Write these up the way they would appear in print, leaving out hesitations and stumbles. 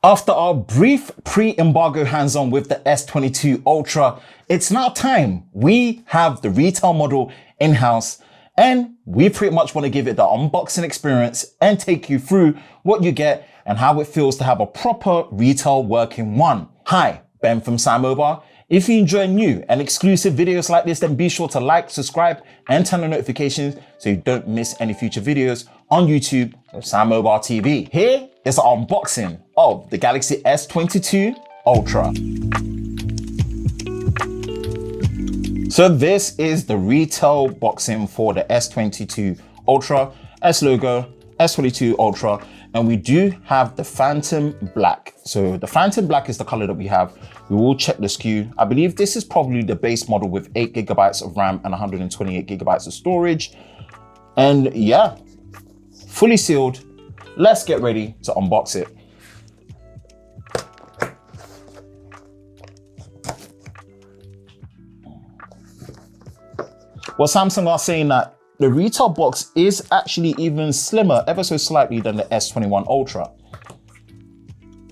After our brief pre-embargo hands-on with the S22 Ultra, it's now time. We have the retail model in-house and we pretty much want to give it the unboxing experience and take you through what you get and how it feels to have a proper retail working one. Hi, Ben from SamMobile. If you enjoy new and exclusive videos like this, then be sure to like, subscribe, and turn on notifications so you don't miss any future videos on YouTube or SamMobile TV. Here is an unboxing of the Galaxy S22 Ultra. So this is the retail boxing for the S22 Ultra, S logo, S22 Ultra, and we do have the Phantom Black. So the Phantom Black is the color that we have. We will check the SKU. I believe this is probably the base model with 8 GB of RAM and 128 GB of storage. And yeah, fully sealed. Let's get ready to unbox it. Well, Samsung are saying that the retail box is actually even slimmer, ever so slightly, than the S21 Ultra.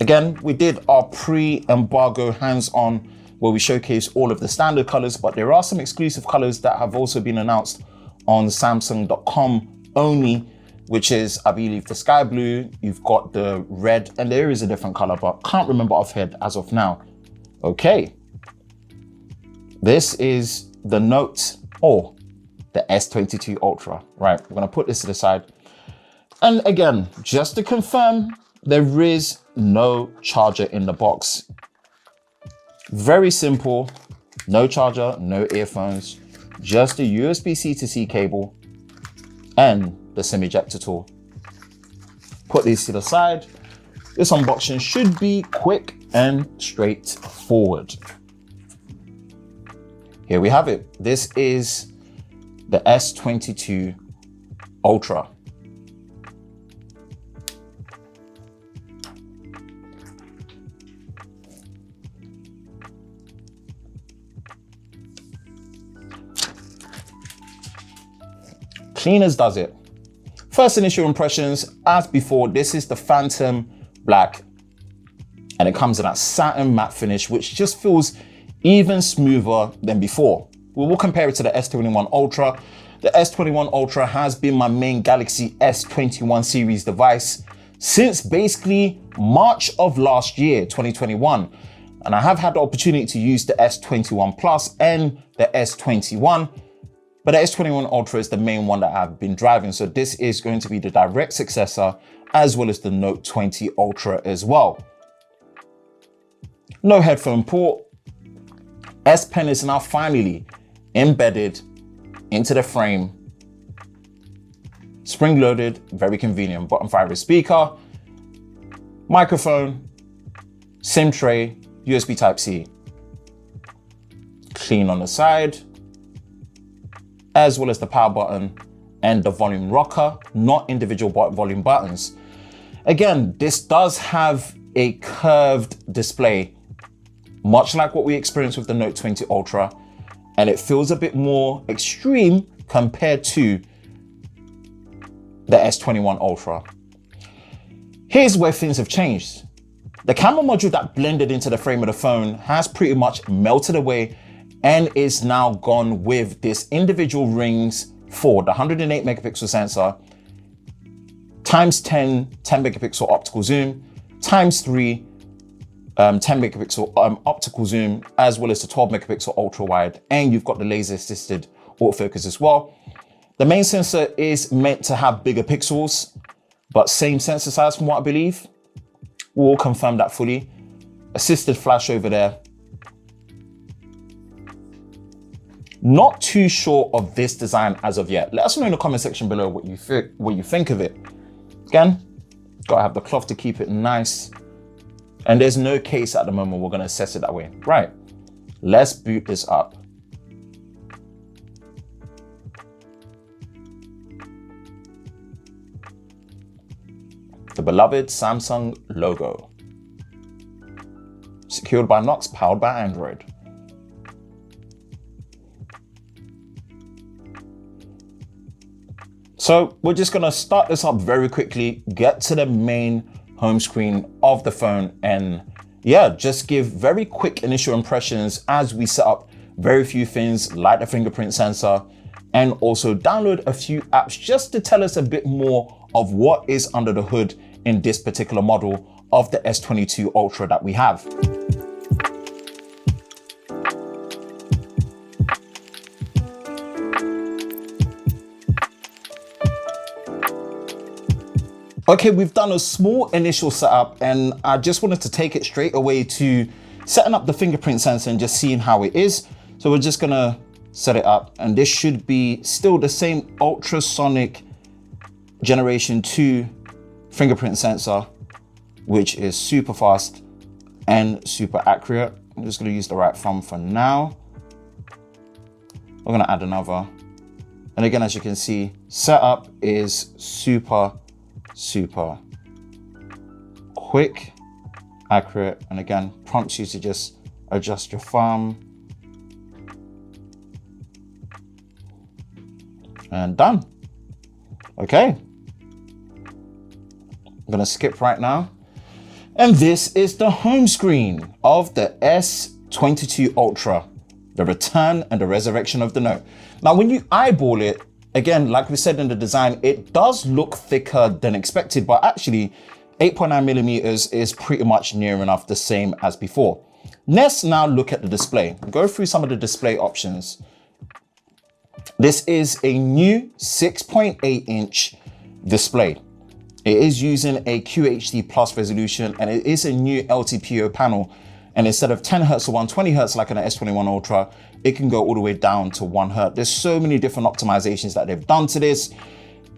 Again, we did our pre-embargo hands-on where we showcase all of the standard colors, but there are some exclusive colors that have also been announced on Samsung.com only, which is, I believe, the sky blue, you've got the red, and there is a different color, but can't remember offhand as of now. Okay. This is the Note or the S22 Ultra. Right, we're gonna put this to the side. And again, just to confirm, there is no charger in the box. Very simple, no charger, no earphones, just a USB-C to C cable and the SIM ejector tool. Put these to the side. This unboxing should be quick and straightforward. Here we have it. This is the S22 Ultra. Clean as does it. First initial impressions, as before, this is the Phantom Black and it comes in that satin matte finish, which just feels even smoother than before. We will compare it to the S21 Ultra. The S21 Ultra has been my main Galaxy S21 series device since basically March of last year, 2021. And I have had the opportunity to use the S21 Plus and the S21, but the S21 Ultra is the main one that I've been driving. So this is going to be the direct successor, as well as the Note 20 Ultra as well. No headphone port. S Pen is now finally embedded into the frame. Spring loaded, very convenient. Bottom fiber speaker, microphone, SIM tray, USB Type-C. Clean on the side, as well as the power button and the volume rocker, not individual volume buttons. Again, this does have a curved display, much like what we experienced with the Note 20 Ultra, and it feels a bit more extreme compared to the S21 Ultra. Here's where things have changed. The camera module that blended into the frame of the phone has pretty much melted away and is now gone with this individual rings for the 108 megapixel sensor, times 10 megapixel optical zoom, times 3 10 megapixel optical zoom, as well as the 12 megapixel ultra wide, and you've got the laser assisted autofocus as well. The main sensor is meant to have bigger pixels, but same sensor size from what I believe. We'll confirm that fully. Assisted flash over there. Not too sure of this design as of yet. Let us know in the comment section below what you think of it. Again, gotta have the cloth to keep it nice. And there's no case at the moment, we're gonna assess it that way. Right, let's boot this up. The beloved Samsung logo. Secured by Knox, powered by Android. So we're just gonna start this up very quickly, get to the main home screen of the phone, and yeah, just give very quick initial impressions as we set up very few things like the fingerprint sensor, and also download a few apps just to tell us a bit more of what is under the hood in this particular model of the S22 Ultra that we have. Okay, we've done a small initial setup, and I just wanted to take it straight away to setting up the fingerprint sensor and just seeing how it is. So we're just gonna set it up, and this should be still the same ultrasonic generation 2 fingerprint sensor, which is super fast and super accurate. I'm just gonna use the right thumb for now. We're gonna add another. And again, as you can see, setup is super quick, accurate, and again, prompts you to just adjust your thumb. And done. Okay. I'm gonna skip right now. And this is the home screen of the S22 Ultra, the return and the resurrection of the Note. Now, when you eyeball it, again, like we said in the design, it does look thicker than expected, but actually 8.9 millimeters is pretty much near enough the same as before. Let's now look at the display. Go through some of the display options. This is a new 6.8-inch display. It is using a QHD plus resolution, and it is a new LTPO panel. And instead of 10 Hz or 120 Hz like on the S21 Ultra, it can go all the way down to 1 Hz. There's so many different optimizations that they've done to this.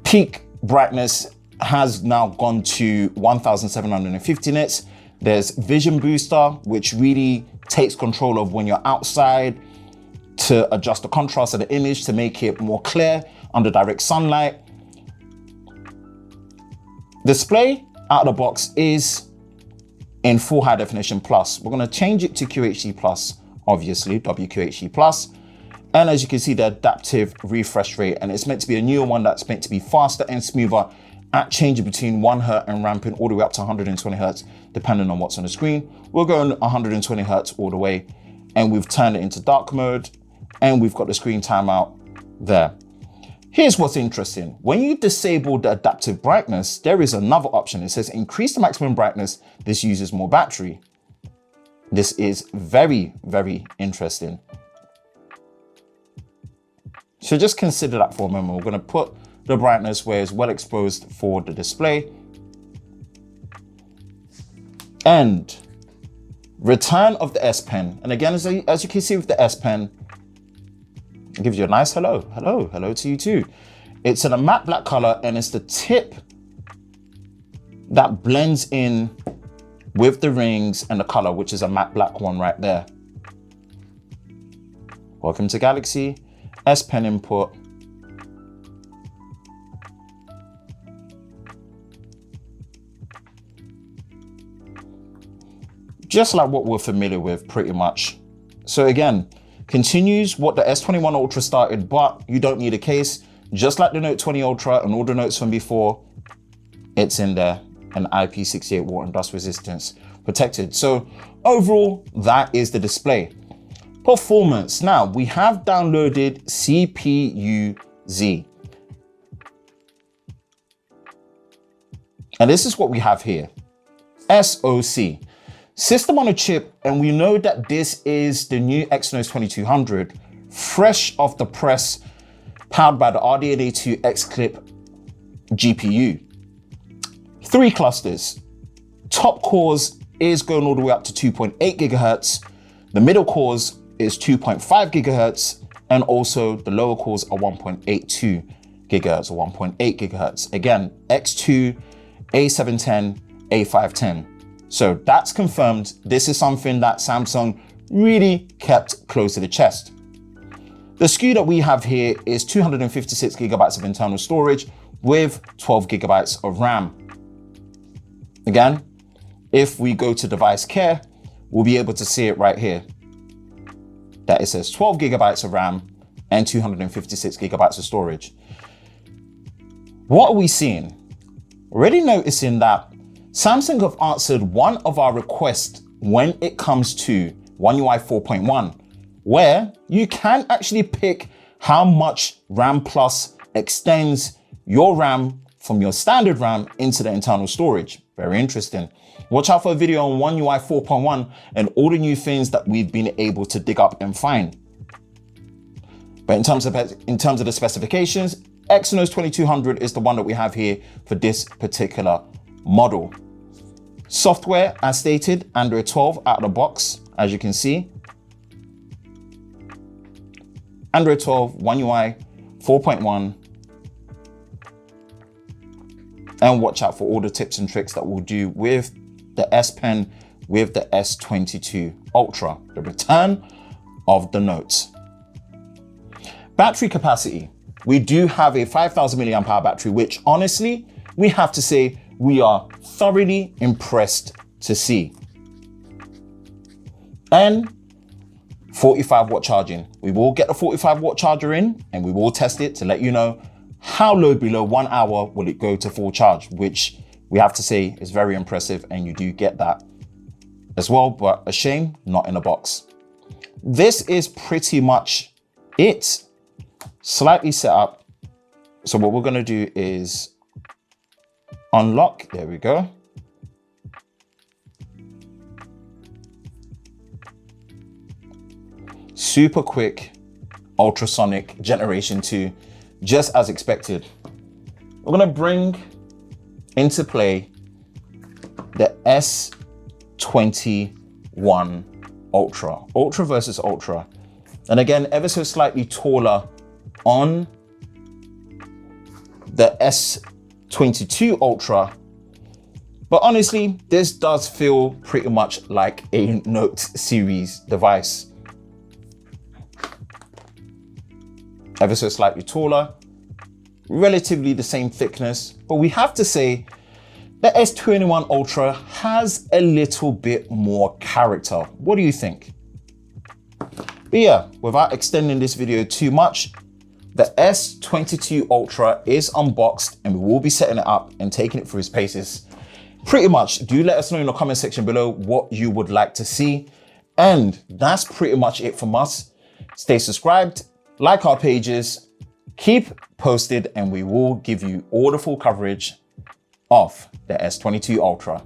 Peak brightness has now gone to 1750 nits. There's Vision Booster, which really takes control of when you're outside to adjust the contrast of the image to make it more clear under direct sunlight. Display out of the box is in full high definition plus. We're going to change it to QHD plus, obviously, WQHD plus. And as you can see, the adaptive refresh rate, and it's meant to be a newer one that's meant to be faster and smoother at changing between 1 Hz and ramping all the way up to 120 Hz, depending on what's on the screen. We're going 120 Hz all the way, and we've turned it into dark mode, and we've got the screen timeout there. Here's what's interesting. When you disable the adaptive brightness, there is another option. It says increase the maximum brightness. This uses more battery. This is very interesting. So just consider that for a moment. We're going to put the brightness where it's well exposed for the display. And return of the S Pen. And again, as you can see with the S Pen, it gives you a nice hello to you too. It's in a matte black color, and it's the tip that blends in with the rings and the color, which is a matte black one right there. Welcome to Galaxy. S Pen input. Just like what we're familiar with pretty much. So again, continues what the S21 Ultra started, but you don't need a case. Just like the Note 20 Ultra and all the notes from before, it's in there, and IP68 water and dust resistance protected. So overall, that is the display. Performance. Now, we have downloaded CPU-Z. And this is what we have here. SoC. System on a chip, and we know that this is the new Exynos 2200, fresh off the press, powered by the RDNA 2 X-Clip GPU. 3 clusters. Top cores is going all the way up to 2.8 gigahertz. The middle cores is 2.5 gigahertz, and also the lower cores are 1.82 gigahertz or 1.8 gigahertz. Again, X2, A710, A510. So that's confirmed. This is something that Samsung really kept close to the chest. The SKU that we have here is 256 gigabytes of internal storage with 12 gigabytes of RAM. Again, if we go to device care, we'll be able to see it right here, that it says 12 gigabytes of RAM and 256 gigabytes of storage. What are we seeing? Already noticing that Samsung have answered one of our requests when it comes to One UI 4.1, where you can actually pick how much RAM Plus extends your RAM from your standard RAM into the internal storage. Very interesting. Watch out for a video on One UI 4.1 and all the new things that we've been able to dig up and find. But in terms of the specifications, Exynos 2200 is the one that we have here for this particular model. Software, as stated, Android 12 out of the box, as you can see. Android 12, One UI 4.1. And watch out for all the tips and tricks that we'll do with the S Pen, with the S22 Ultra, the return of the Note. Battery capacity. We do have a 5,000 milliamp hour battery, which honestly, we have to say we are thoroughly impressed to see. And 45-watt charging. We will get the 45-watt charger in and we will test it to let you know how low below 1 hour will it go to full charge, which we have to say is very impressive, and you do get that as well, but a shame not in a box. This is pretty much it. Slightly set up. So what we're gonna do is unlock, there we go. Super quick, ultrasonic Generation 2, just as expected. We're gonna bring into play the S21 Ultra versus Ultra. And again, ever so slightly taller on the S22 Ultra. But honestly, this does feel pretty much like a Note series device. Ever so slightly taller, relatively the same thickness, but we have to say the S21 Ultra has a little bit more character. What do you think? But yeah, without extending this video too much, the S22 Ultra is unboxed and we will be setting it up and taking it through its paces. Pretty much, do let us know in the comment section below what you would like to see. And that's pretty much it from us. Stay subscribed, like our pages, keep posted, and we will give you all the full coverage of the S22 Ultra.